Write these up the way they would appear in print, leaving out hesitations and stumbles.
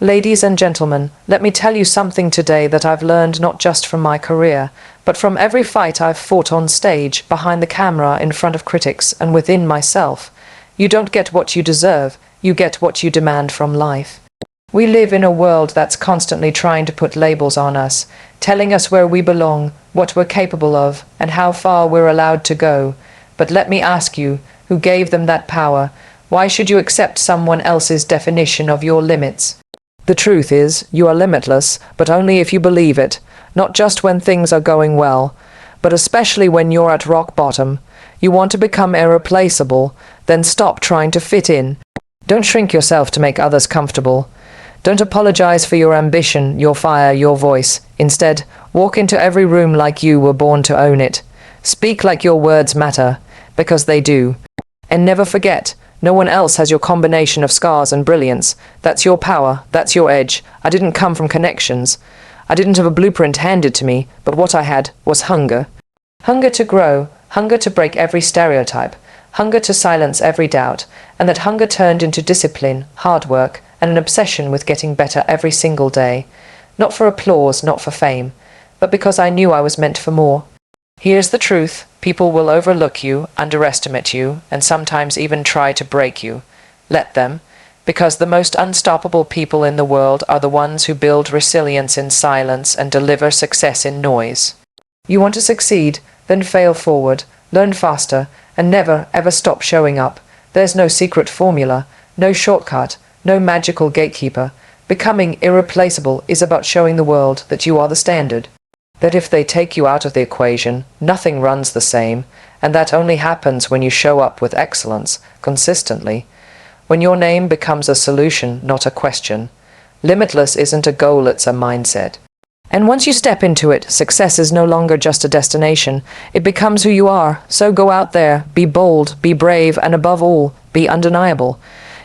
Ladies and gentlemen, let me tell you something today that I've learned not just from my career, but from every fight I've fought on stage, behind the camera, in front of critics, and within myself. You don't get what you deserve, you get what you demand from life. We live in a world that's constantly trying to put labels on us, telling us where we belong, what we're capable of, and how far we're allowed to go. But let me ask you, who gave them that power? Why should you accept someone else's definition of your limits? The truth is, you are limitless, but only if you believe it, not just when things are going well, but especially when you're at rock bottom. You want to become irreplaceable, then stop trying to fit in. Don't shrink yourself to make others comfortable. Don't apologize for your ambition, your fire, your voice. Instead, walk into every room like you were born to own it. Speak like your words matter, because they do. And never forget, no one else has your combination of scars and brilliance. That's your power, that's your edge. I didn't come from connections. I didn't have a blueprint handed to me, but what I had was hunger. Hunger to grow, hunger to break every stereotype, hunger to silence every doubt, and that hunger turned into discipline, hard work, and an obsession with getting better every single day. Not for applause, not for fame, but because I knew I was meant for more. Here's the truth. People will overlook you, underestimate you, and sometimes even try to break you. Let them, because the most unstoppable people in the world are the ones who build resilience in silence and deliver success in noise. You want to succeed? Then fail forward, learn faster, and never ever stop showing up. There's no secret formula, no shortcut, no magical gatekeeper. Becoming irreplaceable is about showing the world that you are the standard. That if they take you out of the equation, nothing runs the same, and that only happens when you show up with excellence, consistently. When your name becomes a solution, not a question. Limitless isn't a goal, it's a mindset. And once you step into it, success is no longer just a destination. It becomes who you are. So go out there, be bold, be brave, and above all, be undeniable.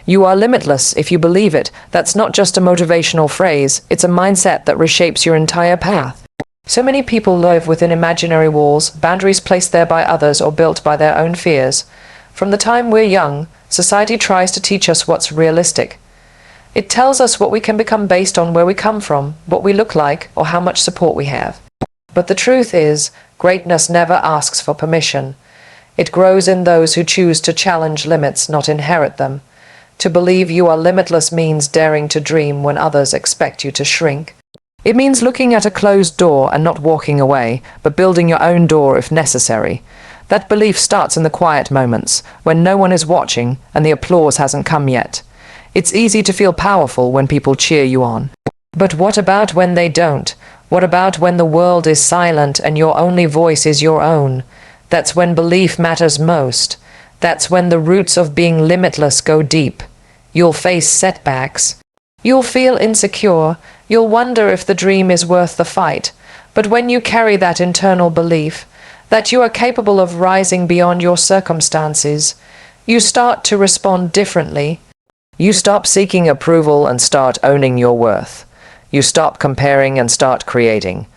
You are limitless if you believe it. That's not just a motivational phrase, it's a mindset that reshapes your entire path. So many people live within imaginary walls, boundaries placed there by others or built by their own fears. From the time we're young, society tries to teach us what's realistic. It tells us what we can become based on where we come from, what we look like, or how much support we have. But the truth is, greatness never asks for permission. It grows in those who choose to challenge limits, not inherit them. To believe you are limitless means daring to dream when others expect you to shrink. It means looking at a closed door and not walking away, but building your own door if necessary. That belief starts in the quiet moments, when no one is watching and the applause hasn't come yet. It's easy to feel powerful when people cheer you on. But what about when they don't? What about when the world is silent and your only voice is your own? That's when belief matters most. That's when the roots of being limitless go deep. You'll face setbacks. You'll feel insecure. You'll wonder if the dream is worth the fight. But when you carry that internal belief, that you are capable of rising beyond your circumstances, you start to respond differently. You stop seeking approval and start owning your worth. You stop comparing and start creating.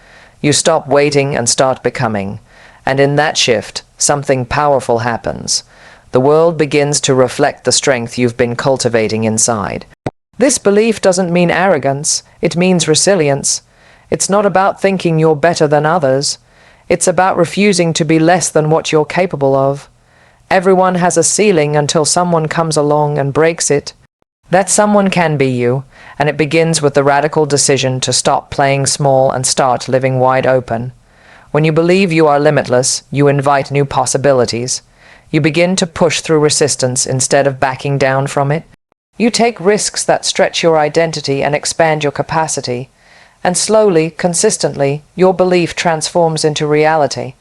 You stop waiting and start becoming. And in that shift, something powerful happens. The world begins to reflect the strength you've been cultivating inside. This belief doesn't mean arrogance, it means resilience. It's not about thinking you're better than others. It's about refusing to be less than what you're capable of. Everyone has a ceiling until someone comes along and breaks it. That someone can be you, and it begins with the radical decision to stop playing small and start living wide open. When you believe you are limitless, you invite new possibilities. You begin to push through resistance instead of backing down from it. You take risks that stretch your identity and expand your capacity. And slowly, consistently, your belief transforms into reality.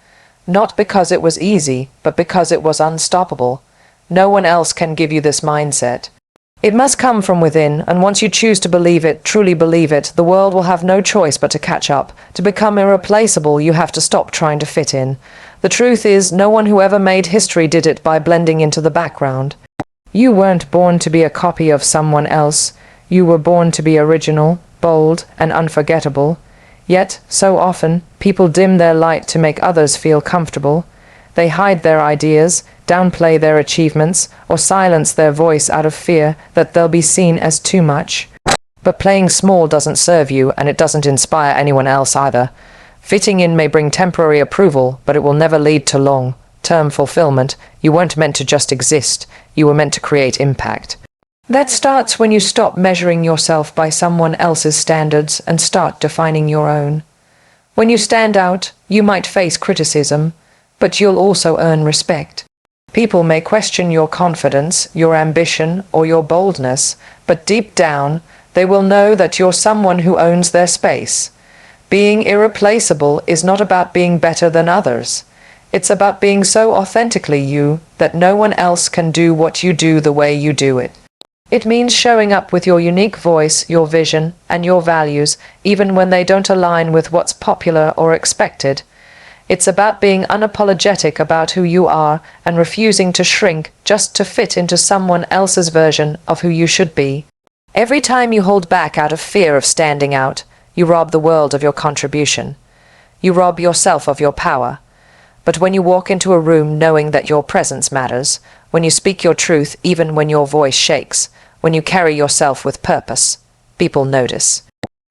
Not because it was easy, but because it was unstoppable. No one else can give you this mindset. It must come from within, and once you choose to believe it, truly believe it, the world will have no choice but to catch up. To become irreplaceable, you have to stop trying to fit in. The truth is, no one who ever made history did it by blending into the background. You weren't born to be a copy of someone else. You were born to be original, bold, and unforgettable. Yet, so often, people dim their light to make others feel comfortable. They hide their ideas, downplay their achievements, or silence their voice out of fear that they'll be seen as too much. But playing small doesn't serve you, and it doesn't inspire anyone else either. Fitting in may bring temporary approval, but it will never lead to long-term fulfillment. You weren't meant to just exist. You were meant to create impact. That starts when you stop measuring yourself by someone else's standards and start defining your own. When you stand out, you might face criticism, but you'll also earn respect. People may question your confidence, your ambition, or your boldness, but deep down, they will know that you're someone who owns their space. Being irreplaceable is not about being better than others. It's about being so authentically you that no one else can do what you do the way you do it. It means showing up with your unique voice, your vision, and your values, even when they don't align with what's popular or expected. It's about being unapologetic about who you are and refusing to shrink just to fit into someone else's version of who you should be. Every time you hold back out of fear of standing out, you rob the world of your contribution. You rob yourself of your power. But when you walk into a room knowing that your presence matters, when you speak your truth even when your voice shakes, when you carry yourself with purpose, people notice.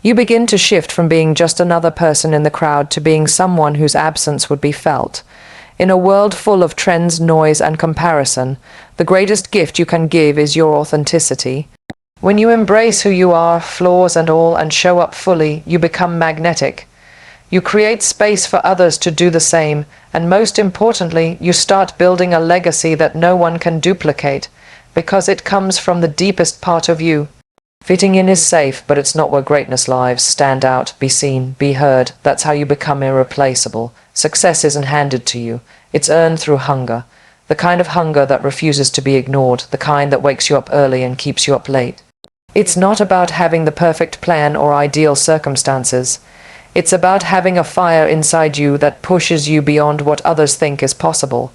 You begin to shift from being just another person in the crowd to being someone whose absence would be felt. In a world full of trends, noise, and comparison, the greatest gift you can give is your authenticity. When you embrace who you are, flaws and all, and show up fully, you become magnetic. You create space for others to do the same, and most importantly, you start building a legacy that no one can duplicate, because it comes from the deepest part of you. Fitting in is safe, but it's not where greatness lives. Stand out, be seen, be heard. That's how you become irreplaceable. Success isn't handed to you. It's earned through hunger. The kind of hunger that refuses to be ignored, the kind that wakes you up early and keeps you up late. It's not about having the perfect plan or ideal circumstances. It's about having a fire inside you that pushes you beyond what others think is possible.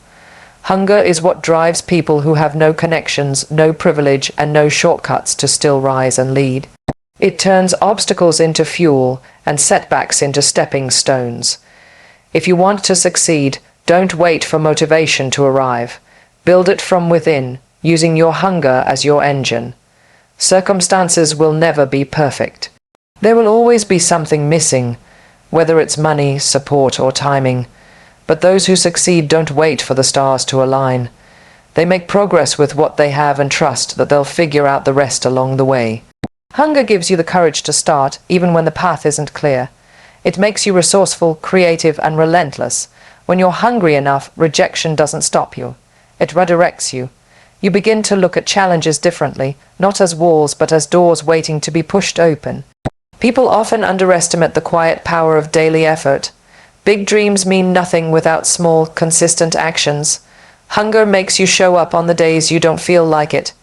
Hunger is what drives people who have no connections, no privilege, and no shortcuts to still rise and lead. It turns obstacles into fuel and setbacks into stepping stones. If you want to succeed, don't wait for motivation to arrive. Build it from within, using your hunger as your engine. Circumstances will never be perfect. There will always be something missing, whether it's money, support, or timing. But those who succeed don't wait for the stars to align. They make progress with what they have and trust that they'll figure out the rest along the way. Hunger gives you the courage to start, even when the path isn't clear. It makes you resourceful, creative, and relentless. When you're hungry enough, rejection doesn't stop you. It redirects you. You begin to look at challenges differently, not as walls, but as doors waiting to be pushed open. People often underestimate the quiet power of daily effort. Big dreams mean nothing without small, consistent actions. Hunger makes you show up on the days you don't feel like it.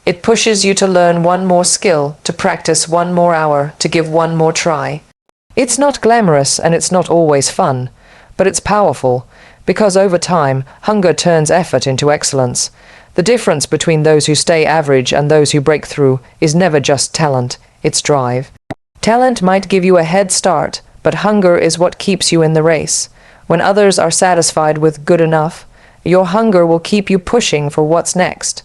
It pushes you to learn one more skill, to practice one more hour, to give one more try. It's not glamorous and it's not always fun, but it's powerful, because over time, hunger turns effort into excellence. The difference between those who stay average and those who break through is never just talent, it's drive. Talent might give you a head start, but hunger is what keeps you in the race. When others are satisfied with good enough, your hunger will keep you pushing for what's next.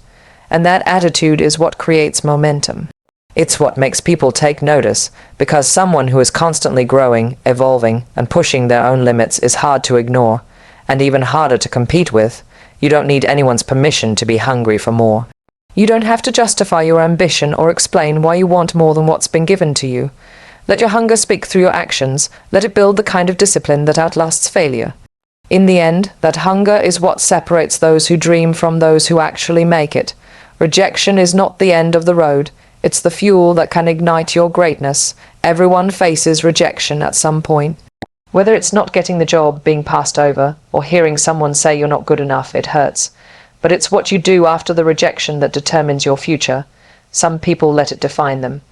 And that attitude is what creates momentum. It's what makes people take notice, because someone who is constantly growing, evolving, and pushing their own limits is hard to ignore, and even harder to compete with. You don't need anyone's permission to be hungry for more. You don't have to justify your ambition or explain why you want more than what's been given to you. Let your hunger speak through your actions. Let it build the kind of discipline that outlasts failure. In the end, that hunger is what separates those who dream from those who actually make it. Rejection is not the end of the road. It's the fuel that can ignite your greatness. Everyone faces rejection at some point. Whether it's not getting the job, being passed over, or hearing someone say you're not good enough, it hurts. But it's what you do after the rejection that determines your future. Some people let it define them.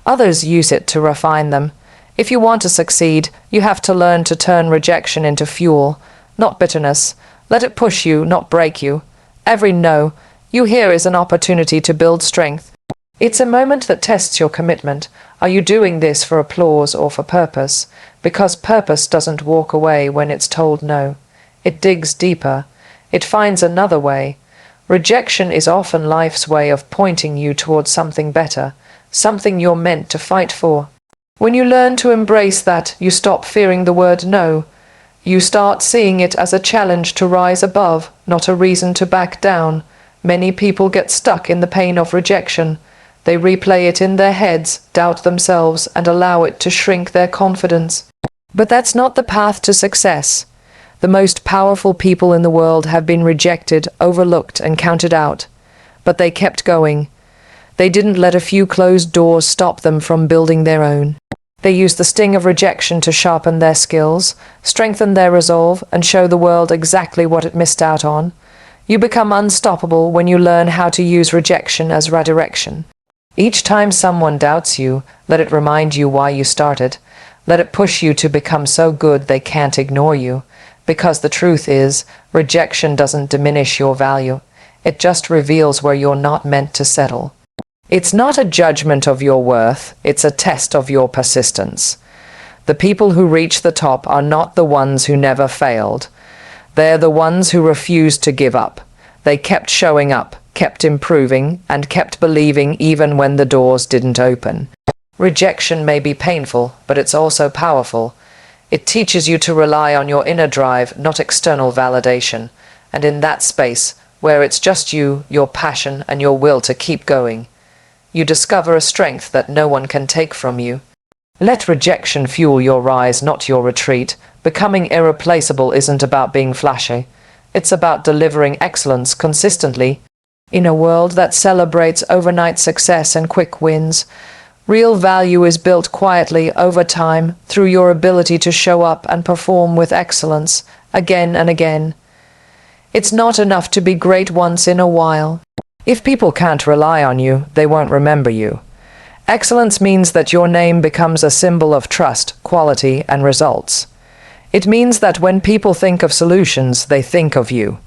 Others use it to refine them. If you want to succeed, you have to learn to turn rejection into fuel, not bitterness. Let it push you, not break you. Every no you hear is an opportunity to build strength. It's a moment that tests your commitment. Are you doing this for applause or for purpose? Because purpose doesn't walk away when it's told no. It digs deeper. It finds another way. Rejection is often life's way of pointing you towards something better, something you're meant to fight for. When you learn to embrace that, you stop fearing the word no. You start seeing it as a challenge to rise above, not a reason to back down. Many people get stuck in the pain of rejection. They replay it in their heads, doubt themselves, and allow it to shrink their confidence. But that's not the path to success. The most powerful people in the world have been rejected, overlooked, and counted out. But they kept going. They didn't let a few closed doors stop them from building their own. They used the sting of rejection to sharpen their skills, strengthen their resolve, and show the world exactly what it missed out on. You become unstoppable when you learn how to use rejection as redirection. Each time someone doubts you, let it remind you why you started. Let it push you to become so good they can't ignore you. Because the truth is, rejection doesn't diminish your value. It just reveals where you're not meant to settle. It's not a judgment of your worth, it's a test of your persistence. The people who reach the top are not the ones who never failed. They're the ones who refused to give up. They kept showing up, kept improving, and kept believing even when the doors didn't open. Rejection may be painful, but it's also powerful. It teaches you to rely on your inner drive, not external validation. And in that space, where it's just you, your passion, and your will to keep going, you discover a strength that no one can take from you. Let rejection fuel your rise, not your retreat. Becoming irreplaceable isn't about being flashy. It's about delivering excellence consistently. In a world that celebrates overnight success and quick wins, real value is built quietly over time through your ability to show up and perform with excellence again and again. It's not enough to be great once in a while. If people can't rely on you, they won't remember you. Excellence means that your name becomes a symbol of trust, quality, and results. It means that when people think of solutions, they think of you.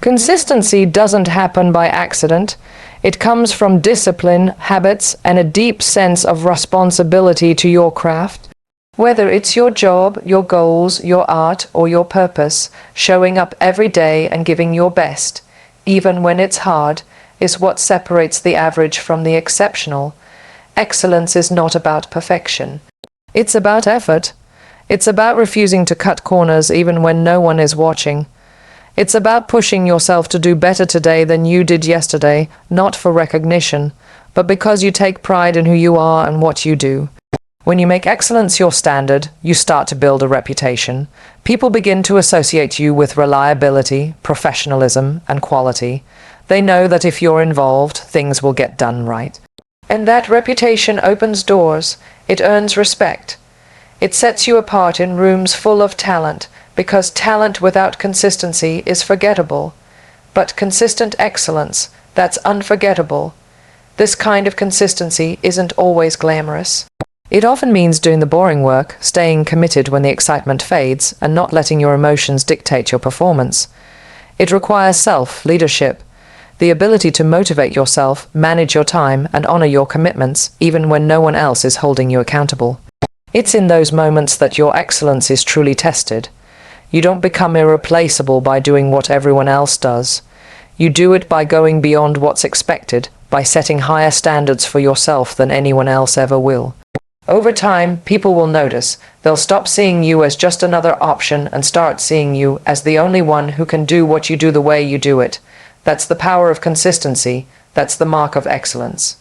Consistency doesn't happen by accident. It comes from discipline, habits, and a deep sense of responsibility to your craft. Whether it's your job, your goals, your art, or your purpose, showing up every day and giving your best, even when it's hard, is what separates the average from the exceptional. Excellence is not about perfection. It's about effort. It's about refusing to cut corners even when no one is watching. It's about pushing yourself to do better today than you did yesterday, not for recognition, but because you take pride in who you are and what you do. When you make excellence your standard, you start to build a reputation. People begin to associate you with reliability, professionalism, and quality. They know that if you're involved, things will get done right. And that reputation opens doors. It earns respect. It sets you apart in rooms full of talent, because talent without consistency is forgettable. But consistent excellence, that's unforgettable. This kind of consistency isn't always glamorous. It often means doing the boring work, staying committed when the excitement fades, and not letting your emotions dictate your performance. It requires self-leadership, the ability to motivate yourself, manage your time, and honor your commitments, even when no one else is holding you accountable. It's in those moments that your excellence is truly tested. You don't become irreplaceable by doing what everyone else does. You do it by going beyond what's expected, by setting higher standards for yourself than anyone else ever will. Over time, people will notice. They'll stop seeing you as just another option and start seeing you as the only one who can do what you do the way you do it. That's the power of consistency. That's the mark of excellence.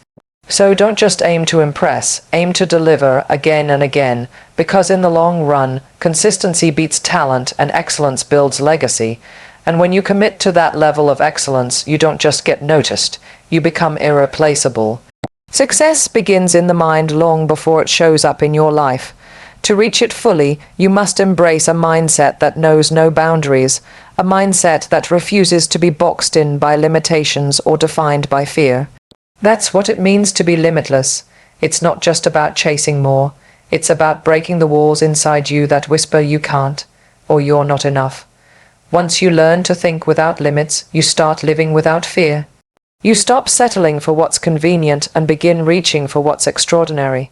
So don't just aim to impress, aim to deliver again and again, because in the long run, consistency beats talent and excellence builds legacy. And when you commit to that level of excellence, you don't just get noticed, you become irreplaceable. Success begins in the mind long before it shows up in your life. To reach it fully, you must embrace a mindset that knows no boundaries, a mindset that refuses to be boxed in by limitations or defined by fear. That's what it means to be limitless. It's not just about chasing more. It's about breaking the walls inside you that whisper you can't, or you're not enough. Once you learn to think without limits, you start living without fear. You stop settling for what's convenient and begin reaching for what's extraordinary.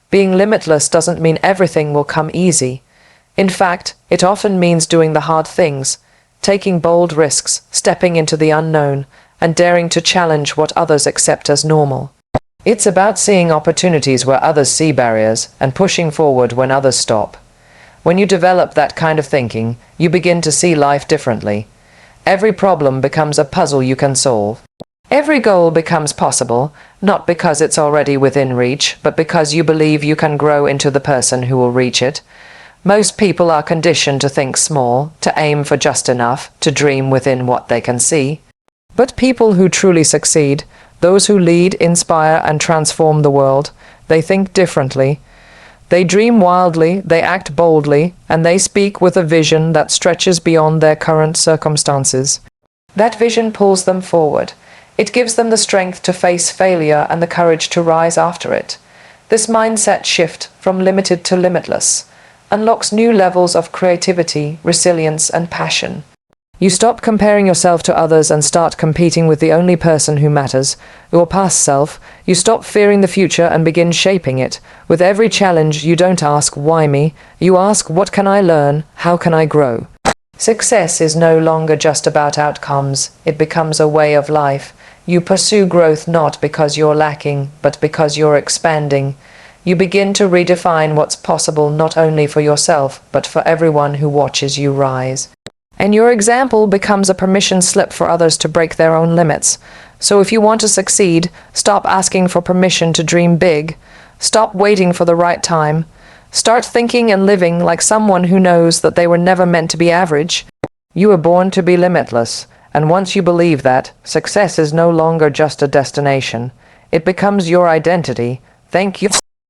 Being limitless doesn't mean everything will come easy. In fact, it often means doing the hard things, taking bold risks, stepping into the unknown, and daring to challenge what others accept as normal. It's about seeing opportunities where others see barriers and pushing forward when others stop. When you develop that kind of thinking, you begin to see life differently. Every problem becomes a puzzle you can solve. Every goal becomes possible, not because it's already within reach, but because you believe you can grow into the person who will reach it. Most people are conditioned to think small, to aim for just enough, to dream within what they can see. But people who truly succeed, those who lead, inspire, and transform the world, they think differently. They dream wildly, they act boldly, and they speak with a vision that stretches beyond their current circumstances. That vision pulls them forward. It gives them the strength to face failure and the courage to rise after it. This mindset shift from limited to limitless unlocks new levels of creativity, resilience, and passion. You stop comparing yourself to others and start competing with the only person who matters, your past self. You stop fearing the future and begin shaping it. With every challenge, you don't ask, why me? You ask, what can I learn? How can I grow? Success is no longer just about outcomes. It becomes a way of life. You pursue growth not because you're lacking, but because you're expanding. You begin to redefine what's possible not only for yourself, but for everyone who watches you rise. And your example becomes a permission slip for others to break their own limits. So if you want to succeed, stop asking for permission to dream big. Stop waiting for the right time. Start thinking and living like someone who knows that they were never meant to be average. You were born to be limitless, and once you believe that, success is no longer just a destination. It becomes your identity. Thank you.